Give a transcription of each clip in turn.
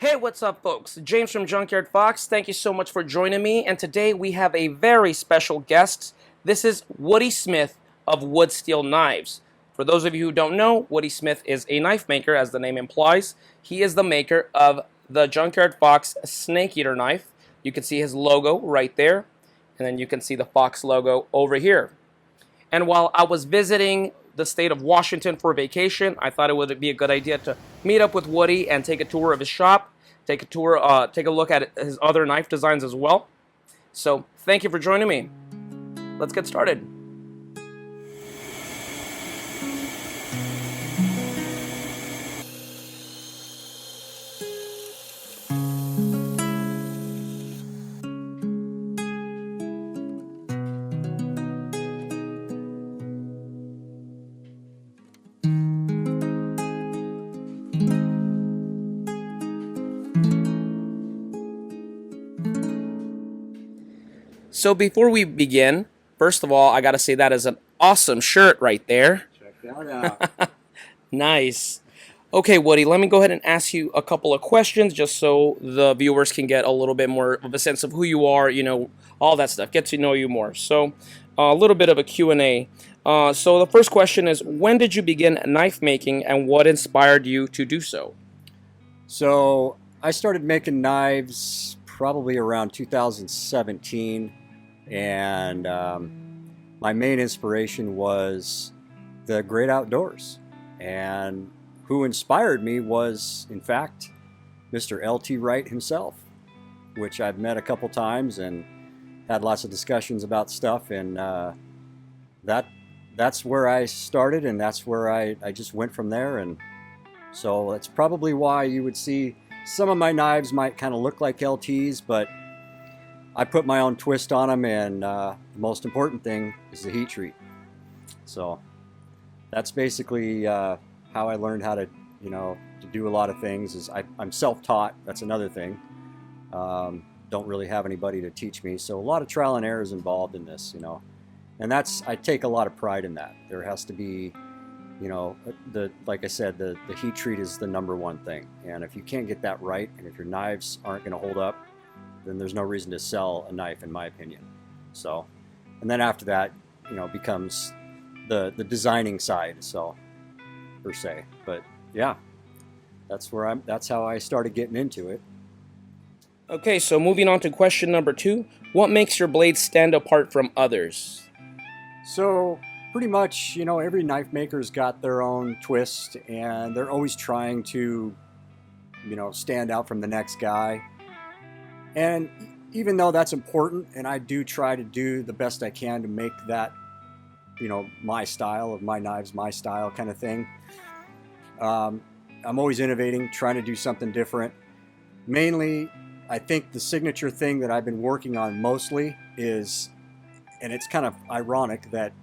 Hey, what's up, folks? James from Junkyard Fox. Thank you so much for joining me. And today we have a very special guest. This is Woody Smith of Wood Steel Knives. For those of you who don't know, Woody Smith is a knife maker, as the name implies. He is the maker of the Junkyard Fox Snake Eater knife. You can see his logo right there, and then you can see the Fox logo over here. And while I was visiting the state of Washington for vacation, I thought it would be a good idea to meet up with Woody and take a tour of his shop, take a look at his other knife designs as well. So thank you for joining me. Let's get started. So before we begin, first of all, I gotta say that is an awesome shirt right there. Check that out. Nice. Okay, Woody, let me go ahead and ask you a couple of questions just so the viewers can get a little bit more of a sense of who you are, all that stuff, get to know you more. So a little bit of a Q&A. So the first question is, when did you begin knife making and what inspired you to do so? So I started making knives probably around 2017, and my main inspiration was the great outdoors. And who inspired me was, in fact, Mr. L.T. Wright himself, which I've met a couple times and had lots of discussions about stuff, and that's where I started, and that's where I just went from there. And so that's probably why you would see some of my knives might kind of look like LT's, but I put my own twist on them, and the most important thing is the heat treat. So that's basically how I learned how to, to do a lot of things. Is I'm self-taught. That's another thing. Don't really have anybody to teach me, so a lot of trial and error is involved in this, and I take a lot of pride in that. There has to be, like I said, the heat treat is the number one thing, and if you can't get that right, and if your knives aren't going to hold up, then there's no reason to sell a knife, in my opinion. So, and then after that, becomes the designing side, so per se. But yeah, that's how I started getting into it. Okay, so moving on to question number 2, what makes your blades stand apart from others? So pretty much, every knife maker's got their own twist, and they're always trying to, stand out from the next guy. And even though that's important, and I do try to do the best I can to make that, my style of my knives, my style kind of thing, I'm always innovating, trying to do something different. Mainly, I think the signature thing that I've been working on mostly is, and it's kind of ironic that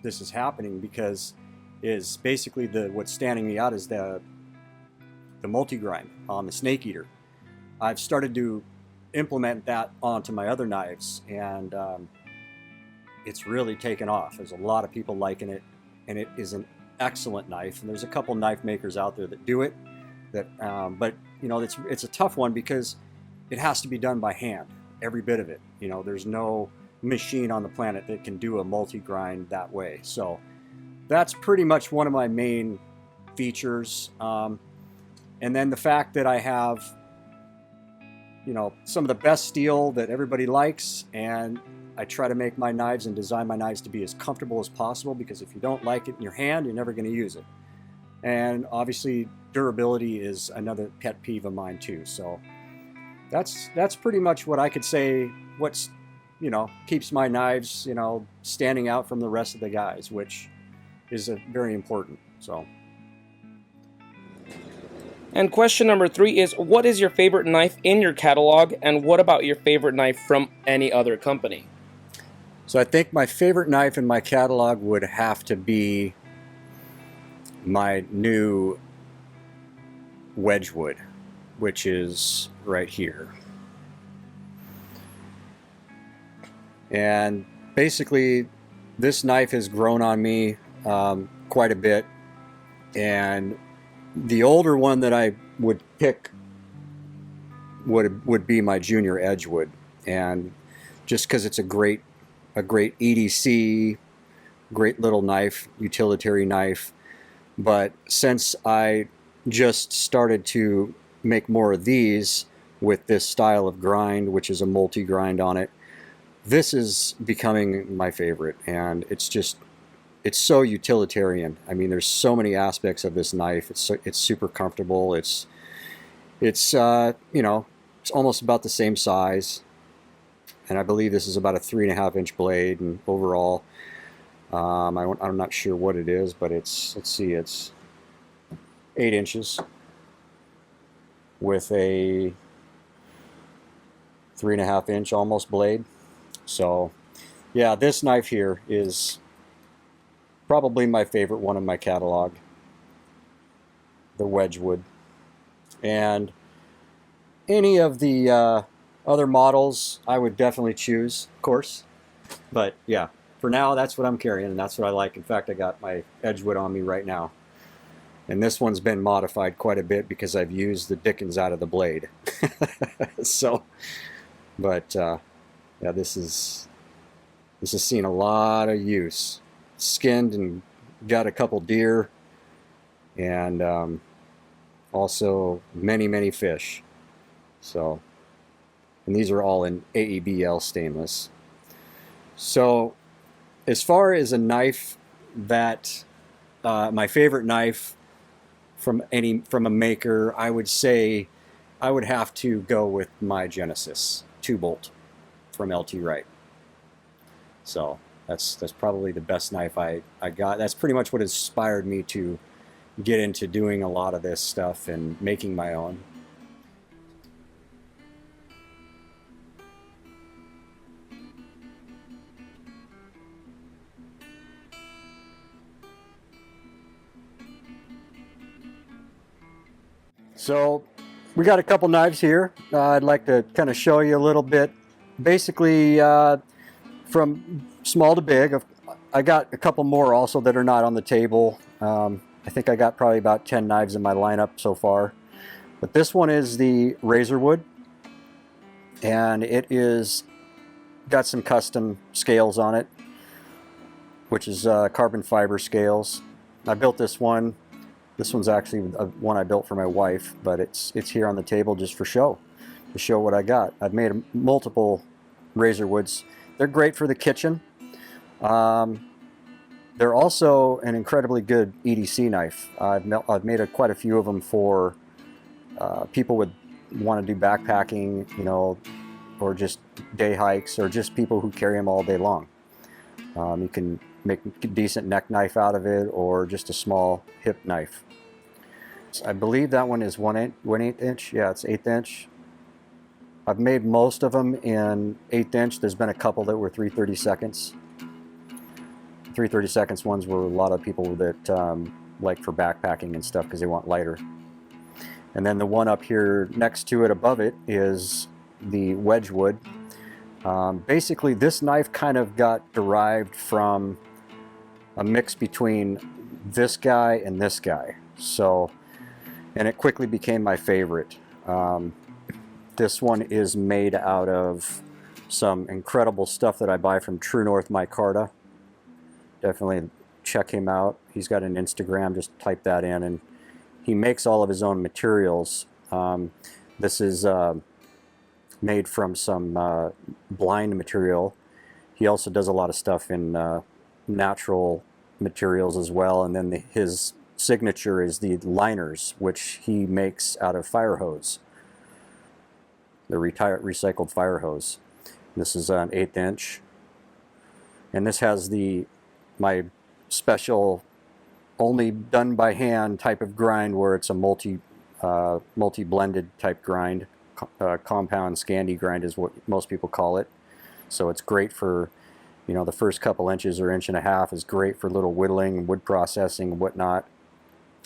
this is happening, because is basically what's standing me out is the multi-grind on the Snake Eater. I've started to implement that onto my other knives, and it's really taken off. There's a lot of people liking it, and it is an excellent knife. And there's a couple knife makers out there that do it, but it's a tough one because it has to be done by hand, every bit of it. There's no machine on the planet that can do a multi-grind that way. So that's pretty much one of my main features. And then the fact that I have, some of the best steel that everybody likes, and I try to make my knives and design my knives to be as comfortable as possible, because if you don't like it in your hand, you're never going to use it. And obviously durability is another pet peeve of mine too. So that's pretty much what I could say what's keeps my knives standing out from the rest of the guys, which is very important. So, and question number 3 is, what is your favorite knife in your catalog, and what about your favorite knife from any other company? So I think my favorite knife in my catalog would have to be my new Wedgwood, which is right here. And basically this knife has grown on me quite a bit, and the older one that I would pick would be my junior Edgewood, and just because it's a great EDC, great little knife, utilitarian knife. But since I just started to make more of these with this style of grind, which is a multi-grind on it, this is becoming my favorite, and it's so utilitarian. I mean, there's so many aspects of this knife. It's super comfortable. It's you know, it's almost about the same size, and I believe this is about a 3.5-inch blade. And overall, I'm not sure what it is, but it's, let's see, it's 8 inches with a 3.5-inch almost blade. So yeah, this knife here is probably my favorite one in my catalog, the Wedgwood. And any of the other models I would definitely choose, of course. But yeah, for now, that's what I'm carrying, and that's what I like. In fact, I got my Edgewood on me right now. And this one's been modified quite a bit because I've used the dickens out of the blade. So, but yeah, this has seen a lot of use. Skinned and got a couple deer, and also many fish. So, and these are all in AEBL stainless. So as far as a knife that my favorite knife from a maker, I would say I would have to go with my Genesis 2-bolt from LT Wright. So that's probably the best knife I got. That's pretty much what inspired me to get into doing a lot of this stuff and making my own. So we got a couple knives here. I'd like to kind of show you a little bit. Basically, from small to big. I got a couple more also that are not on the table. I think I got probably about 10 knives in my lineup so far. But this one is the Razorwood, and it is got some custom scales on it, which is carbon fiber scales. I built this one. This one's actually one I built for my wife, but it's here on the table just for show, to show what I got. I've made multiple Razorwoods. They're great for the kitchen. They're also an incredibly good EDC knife. I've made quite a few of them for people would want to do backpacking, you know, or just day hikes, or just people who carry them all day long. You can make a decent neck knife out of it, or just a small hip knife. I believe that one is 1/8 inch. Yeah, it's 1/8 inch. I've made most of them in 1/8 inch. There's been a couple that were 3/32. 3/32 ones were a lot of people that like for backpacking and stuff because they want lighter. And then the one up here next to it, above it, is the Wedgwood. Basically, this knife kind of got derived from a mix between this guy and this guy. So, and it quickly became my favorite. This one is made out of some incredible stuff that I buy from True North micarta. Definitely check him out. He's got an Instagram, just type that in, and he makes all of his own materials. This is made from some blind material. He also does a lot of stuff in natural materials as well, and then his signature is the liners, which he makes out of fire hose, the recycled fire hose. This is an 1/8 inch, and this has my special, only done by hand type of grind, where it's a multi-blended type grind. Compound Scandi grind is what most people call it. So it's great for, you know, the first couple inches or 1.5 inches is great for little whittling, wood processing, and whatnot.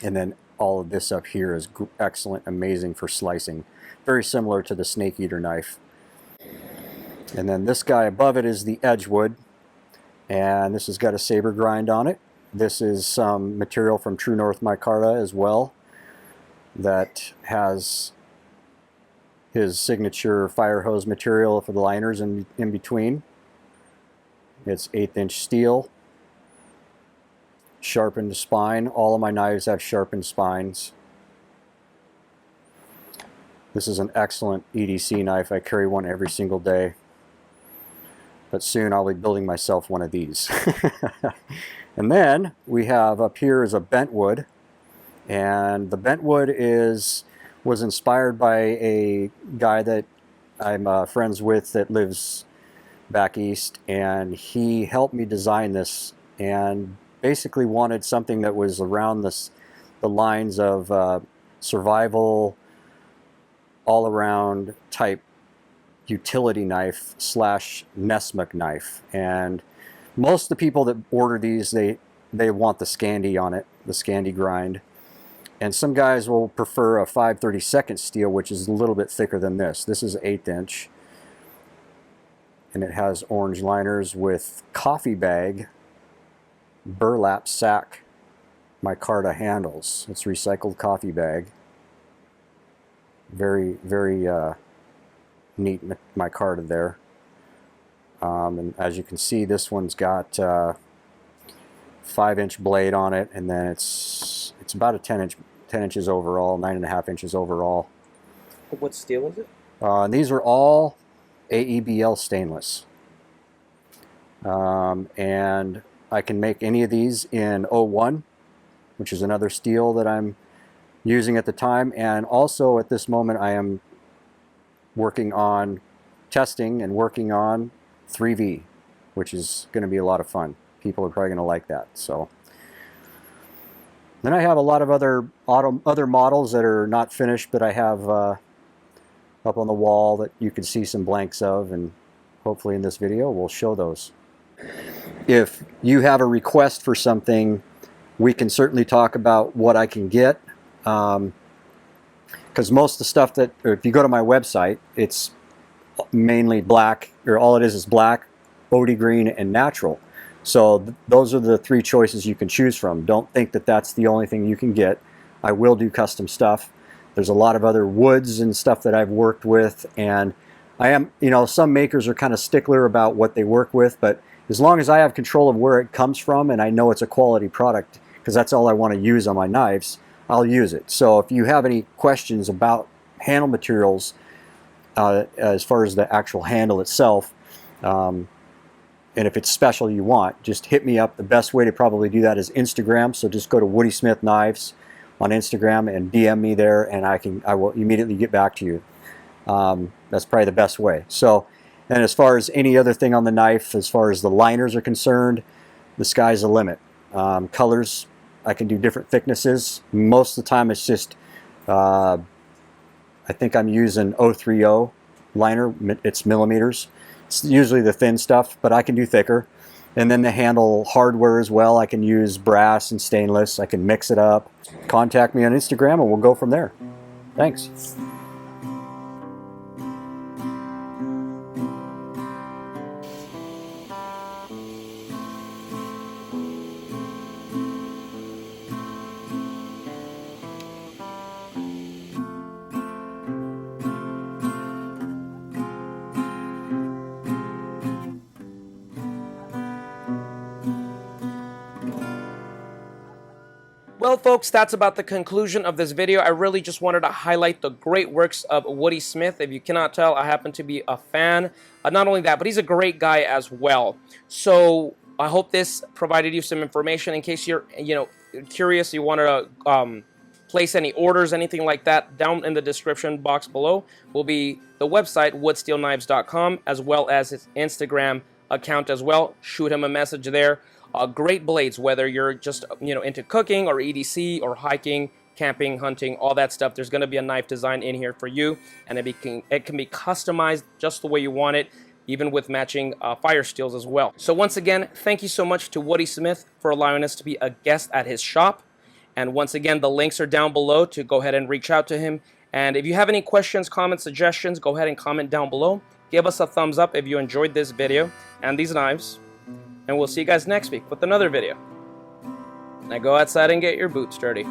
And then all of this up here is excellent, amazing for slicing. Very similar to the snake eater knife. And then this guy above it is the Edgewood, and this has got a saber grind on it. This is some material from True North micarta as well that has his signature fire hose material for the liners in between. It's 1/8 inch steel, sharpened spine. All of my knives have sharpened spines. This is an excellent EDC knife. I carry one every single day. But soon I'll be building myself one of these. And then we have up here is a bentwood. And the bentwood was inspired by a guy that I'm friends with that lives back east. And he helped me design this and basically wanted something that was around the lines of survival, all-around type utility knife slash Nessmuk knife. And most of the people that order these, they want the Scandi on it, the Scandi grind. And some guys will prefer a 5/32 steel, which is a little bit thicker than this. This is 1/8 inch. And it has orange liners with coffee bag burlap sack micarta handles. It's recycled coffee bag. Very, very neat micarta there. And as you can see, this one's got 5-inch blade on it, and then it's about a 10 inches overall, 9.5 inches overall. What steel is it? And these are all AEBL stainless. And I can make any of these in 01, which is another steel that I'm using at the time. And also at this moment I am working on testing and working on 3V, which is going to be a lot of fun. People are probably going to like that. So then I have a lot of other models that are not finished, but I have up on the wall that you can see some blanks of, and hopefully in this video we'll show those. If you have a request for something, we can certainly talk about what I can get. Because most of the stuff that, or if you go to my website, it's mainly black, or all it is black, OD green, and natural. So those are the 3 choices you can choose from. Don't think that that's the only thing you can get. I will do custom stuff. There's a lot of other woods and stuff that I've worked with, and I am, you know, some makers are kind of stickler about what they work with, but as long as I have control of where it comes from and I know it's a quality product, because that's all I want to use on my knives, I'll use it. So if you have any questions about handle materials, as far as the actual handle itself, and if it's special you want, just hit me up. The best way to probably do that is Instagram. So just go to Woody Smith Knives on Instagram and DM me there, and I will immediately get back to you. That's probably the best way. So, and as far as any other thing on the knife, as far as the liners are concerned, the sky's the limit. Colors, I can do different thicknesses. Most of the time it's just, I think I'm using 030 liner, it's millimeters. It's usually the thin stuff, but I can do thicker. And then the handle hardware as well, I can use brass and stainless. I can mix it up. Contact me on Instagram and we'll go from there. Thanks. Well, folks, that's about the conclusion of this video. I really just wanted to highlight the great works of Woody Smith. If you cannot tell, I happen to be a fan. Not only that, but he's a great guy as well. So I hope this provided you some information in case you're, curious, you want to place any orders, anything like that. Down in the description box below will be the website, woodsteelknives.com, as well as his Instagram account as well. Shoot him a message there. Great blades, whether you're just into cooking or EDC or hiking, camping, hunting, all that stuff. There's going to be a knife design in here for you, and it can be customized just the way you want it, even with matching fire steels as well. So once again, thank you so much to Woody Smith for allowing us to be a guest at his shop. And once again, the links are down below to go ahead and reach out to him. And if you have any questions, comments, suggestions, go ahead and comment down below. Give us a thumbs up if you enjoyed this video and these knives. And we'll see you guys next week with another video. Now go outside and get your boots dirty.